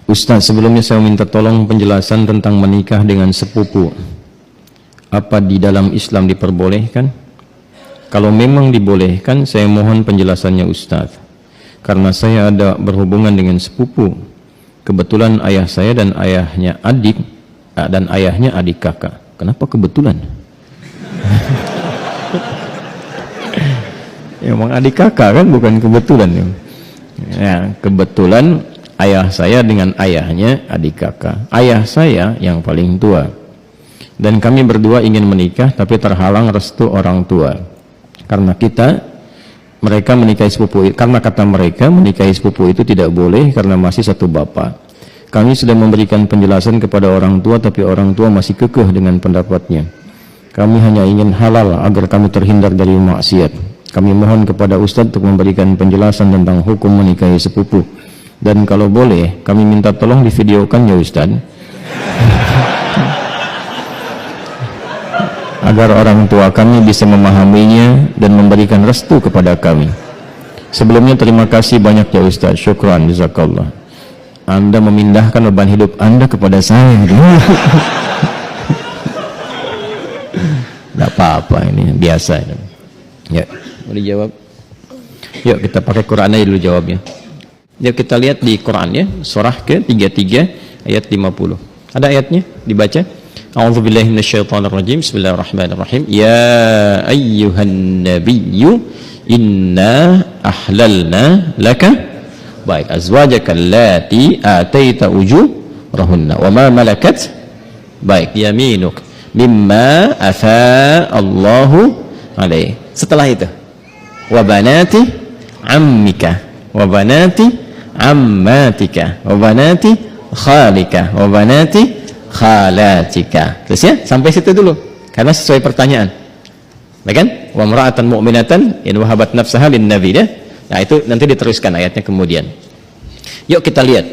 Ustaz, sebelumnya saya minta tolong penjelasan tentang menikah dengan sepupu. Apa di dalam Islam diperbolehkan? Kalau memang dibolehkan, saya mohon penjelasannya Ustaz. Karena saya ada berhubungan dengan sepupu. Kebetulan ayah saya dan ayahnya adik kakak. Kenapa kebetulan? Ya, emang adik kakak kan, bukan kebetulan. Ya, kebetulan ayah saya dengan ayahnya adik kakak. Ayah saya yang paling tua. Dan kami berdua ingin menikah tapi terhalang restu orang tua. Karena mereka menikahi sepupu, karena kata mereka menikahi sepupu itu tidak boleh karena masih satu bapak. Kami sudah memberikan penjelasan kepada orang tua tapi orang tua masih kekeh dengan pendapatnya. Kami hanya ingin halal agar kami terhindar dari maksiat. Kami mohon kepada Ustadz untuk memberikan penjelasan tentang hukum menikahi sepupu. Dan kalau boleh, kami minta tolong divideokan ya Ustaz, agar orang tua kami bisa memahaminya dan memberikan restu kepada kami. Sebelumnya terima kasih banyak ya Ustaz, syukran, jazakallah. Anda memindahkan beban hidup Anda kepada saya. Tidak apa-apa, ini biasa. Ya, mau dijawab? Yuk kita pakai Quran aja dulu jawabnya. Yuk kita lihat di Quran ya, surah ke-33 ayat 50. Ada ayatnya? Dibaca. A'udzubillahi minasyaitonirrajim. Bismillahirrahmanirrahim. Ya ayyuhan nabiyyu inna ahlalna laka baik azwajaka allati ataita ujurahunna wa ma malakat baik yaminuk mimma afa Allahu alaih. Setelah itu wa banati ammika wa banati ammatika wa banati khalika wa banati khalatika. Terus ya, sampai situ dulu karena sesuai pertanyaan. Baik kan? Wa imra'atan mu'minatan in wahabat nafsaha lin nabi ya. Nah, itu nanti diteruskan ayatnya kemudian. Yuk kita lihat.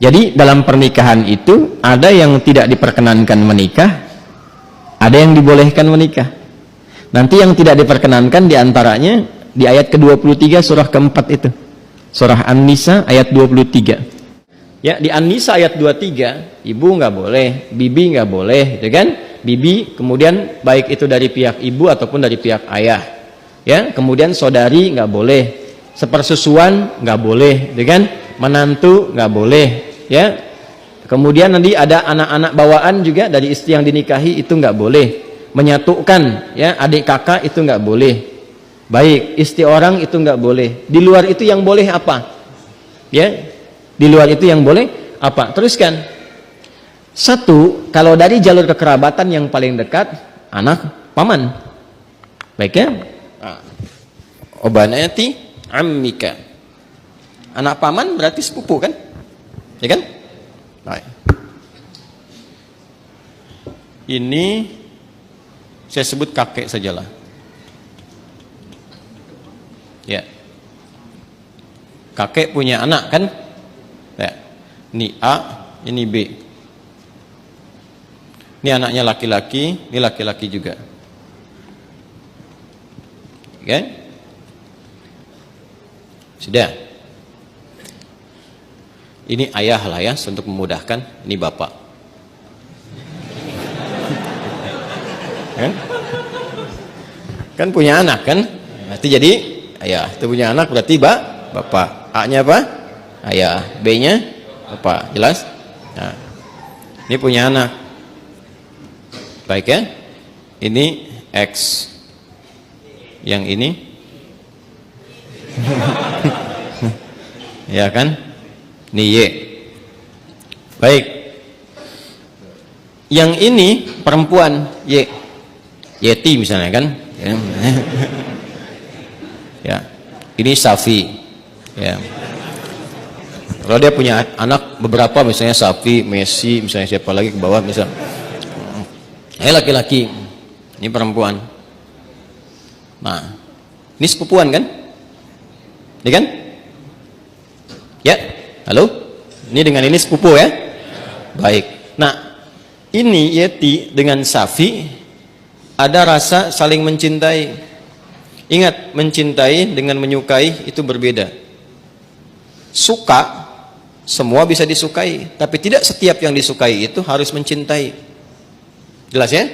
Jadi dalam pernikahan itu ada yang tidak diperkenankan menikah, ada yang dibolehkan menikah. Nanti yang tidak diperkenankan diantaranya di ayat ke-23 surah keempat itu. Surah An-Nisa ayat 23. Ya, di An-Nisa ayat 23, ibu nggak boleh, bibi nggak boleh, ya kan? Bibi kemudian baik itu dari pihak ibu ataupun dari pihak ayah. Ya, kemudian saudari nggak boleh, sepersusuan nggak boleh, ya kan? Menantu nggak boleh, ya. Kemudian nanti ada anak-anak bawaan juga dari istri yang dinikahi itu nggak boleh. Menyatukan, ya, adik kakak itu nggak boleh. Baik, istri orang itu nggak boleh. Di luar itu yang boleh apa? Ya, di luar itu yang boleh apa? Teruskan. Satu, kalau dari jalur kekerabatan yang paling dekat, anak paman. Baik ya? Obanati ammika. Anak paman berarti sepupu kan? Ya kan? Baik. Ini saya sebut kakek sajalah. Ya, kakek punya anak kan? Ya. Ini A, ini B. Ini anaknya laki-laki, ini laki-laki juga. Oke? Sudah. Ini ayah lah ya, untuk memudahkan. Ini bapak. Kan punya anak kan? Berarti jadi ayah. Itu punya anak berarti bapak. A-nya apa? Ayah. B-nya bapak. Jelas? Nah, ini punya anak. Baik ya? Ini X. Yang ini ya kan? Ini Y. Baik. Yang ini perempuan Y. Yeti misalnya kan? Ya. Ini Safi. Ya. Kalau dia punya anak beberapa misalnya Safi, Messi, misalnya siapa lagi ke bawah misal. Laki-laki. Ini perempuan. Nah, ini sepupuan kan? Ini kan? Ya, halo? Ini dengan ini sepupu ya? Baik. Nah, ini Yeti dengan Safi ada rasa saling mencintai. Ingat, mencintai dengan menyukai itu berbeda. Suka Semua bisa disukai, tapi tidak setiap yang disukai itu harus mencintai. Jelas ya?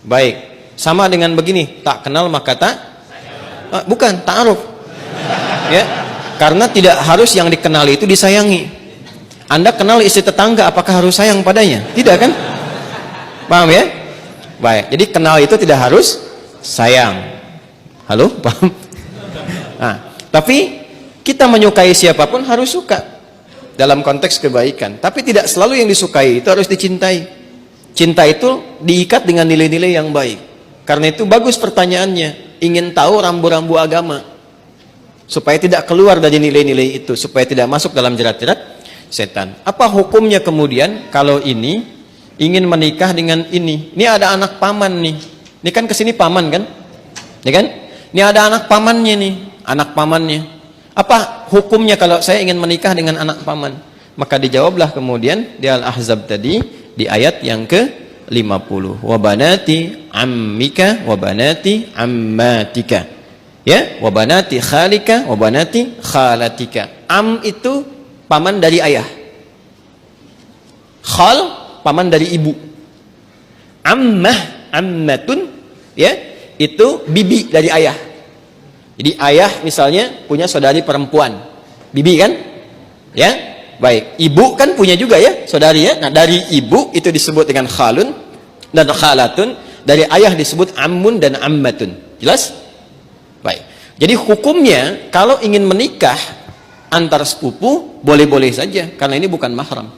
Baik. Sama dengan begini, tak kenal maka tak bukan ta'aruf. Ya. Karena tidak harus yang dikenali itu disayangi. Anda kenal istri tetangga, apakah harus sayang padanya? Tidak kan? Paham ya? Baik. Jadi kenal itu tidak harus sayang. Halo? Paham? Nah, tapi kita menyukai siapapun harus suka dalam konteks kebaikan, tapi tidak selalu yang disukai itu harus dicintai. Cinta itu diikat dengan nilai-nilai yang baik. Karena itu bagus pertanyaannya, ingin tahu rambu-rambu agama supaya tidak keluar dari nilai-nilai itu, supaya tidak masuk dalam jerat-jerat setan. Apa hukumnya kemudian kalau ini ingin menikah dengan ini? Ini ada anak paman nih. Ini kan kesini paman kan? Ya kan? Ini ada anak pamannya nih, anak pamannya. Apa hukumnya kalau saya ingin menikah dengan anak paman? Maka dijawablah kemudian di Al-Ahzab tadi di ayat yang ke-50. Wa banati ammika wa banati ammatika. Ya, wa banati khalika wa banati khalatika. Am itu paman dari ayah. Khal paman dari ibu. Ammah, ammatun ya, itu bibi dari ayah. Jadi ayah misalnya punya saudari perempuan, bibi kan? Ya, baik. Ibu kan punya juga ya, saudari ya. Nah, dari ibu itu disebut dengan khalun dan khalatun, dari ayah disebut ammun dan ammatun. Jelas? Baik. Jadi hukumnya kalau ingin menikah antar sepupu boleh-boleh saja karena ini bukan mahram.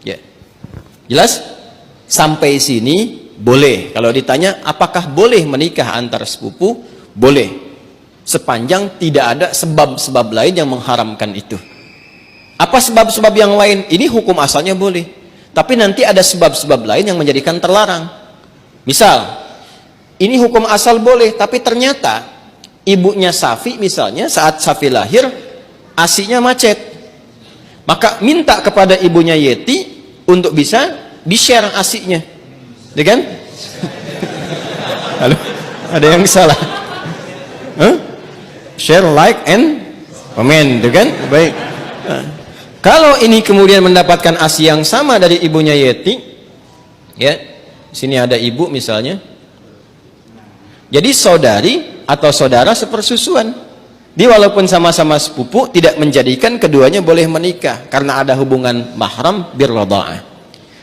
Ya. Jelas? Sampai sini boleh. Kalau ditanya apakah boleh menikah antar sepupu? Boleh, sepanjang tidak ada sebab-sebab lain yang mengharamkan itu. Apa sebab-sebab yang lain? Ini hukum asalnya boleh, tapi nanti ada sebab-sebab lain yang menjadikan terlarang. Misal, ini hukum asal boleh, tapi ternyata ibunya Safi misalnya saat Safi lahir ASInya macet, maka minta kepada ibunya Yeti untuk bisa di-share ASInya, ya kan? Halo, ada yang salah? Share, like, and comment, kan? Baik. Kalau ini kemudian mendapatkan ASI yang sama dari ibunya Yeti, ya, sini ada ibu misalnya. Jadi saudari atau saudara sepersusuan. Dia walaupun sama-sama sepupu tidak menjadikan keduanya boleh menikah karena ada hubungan mahram birradha'ah.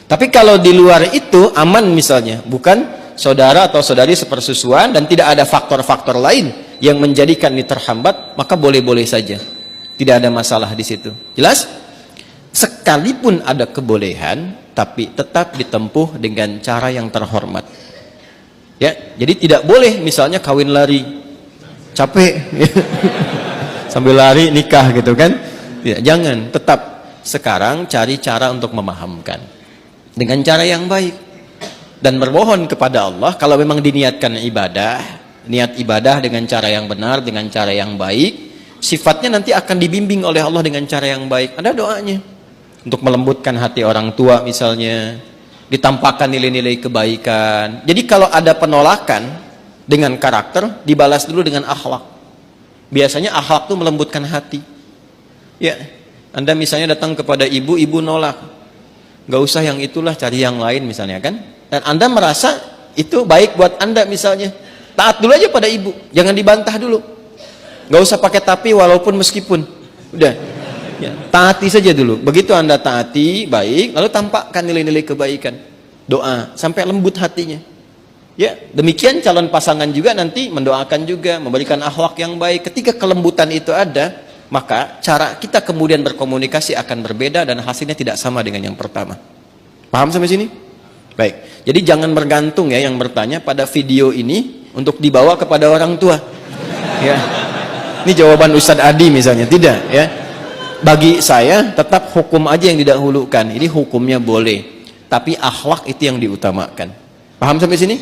Tapi kalau di luar itu aman misalnya, bukan saudara atau saudari sepersusuan dan tidak ada faktor-faktor lain yang menjadikan ini terhambat, maka boleh-boleh saja, tidak ada masalah di situ. Jelas? Sekalipun ada kebolehan, tapi tetap ditempuh dengan cara yang terhormat. Ya, jadi tidak boleh misalnya kawin lari, capek, sambil lari nikah gitu kan? Tidak, jangan. Tetap sekarang cari cara untuk memahamkan dengan cara yang baik dan bermohon kepada Allah kalau memang diniatkan ibadah. Niat ibadah dengan cara yang benar, dengan cara yang baik, sifatnya nanti akan dibimbing oleh Allah dengan cara yang baik. Ada doanya untuk melembutkan hati orang tua misalnya, ditampakkan nilai-nilai kebaikan. Jadi kalau ada penolakan dengan karakter, dibalas dulu dengan akhlak. Biasanya akhlak itu melembutkan hati. Ya, Anda misalnya datang kepada ibu, ibu nolak, nggak usah yang itulah, cari yang lain misalnya kan. Dan Anda merasa itu baik buat Anda misalnya, taat dulu aja pada ibu, jangan dibantah dulu, nggak usah pakai tapi walaupun meskipun, udah ya, taati saja dulu. Begitu Anda taati baik, lalu tampakkan nilai-nilai kebaikan, doa sampai lembut hatinya. Ya, demikian calon pasangan juga nanti mendoakan juga, memberikan akhlak yang baik. Ketika kelembutan itu ada, maka cara kita kemudian berkomunikasi akan berbeda dan hasilnya tidak sama dengan yang pertama. Paham sampai sini? Baik, jadi jangan bergantung ya yang bertanya pada video ini untuk dibawa kepada orang tua. Ya, ini jawaban Ustadz Adi misalnya, tidak ya. Bagi saya tetap hukum aja yang didahulukan. Ini hukumnya boleh, tapi akhlak itu yang diutamakan. Paham sampai sini?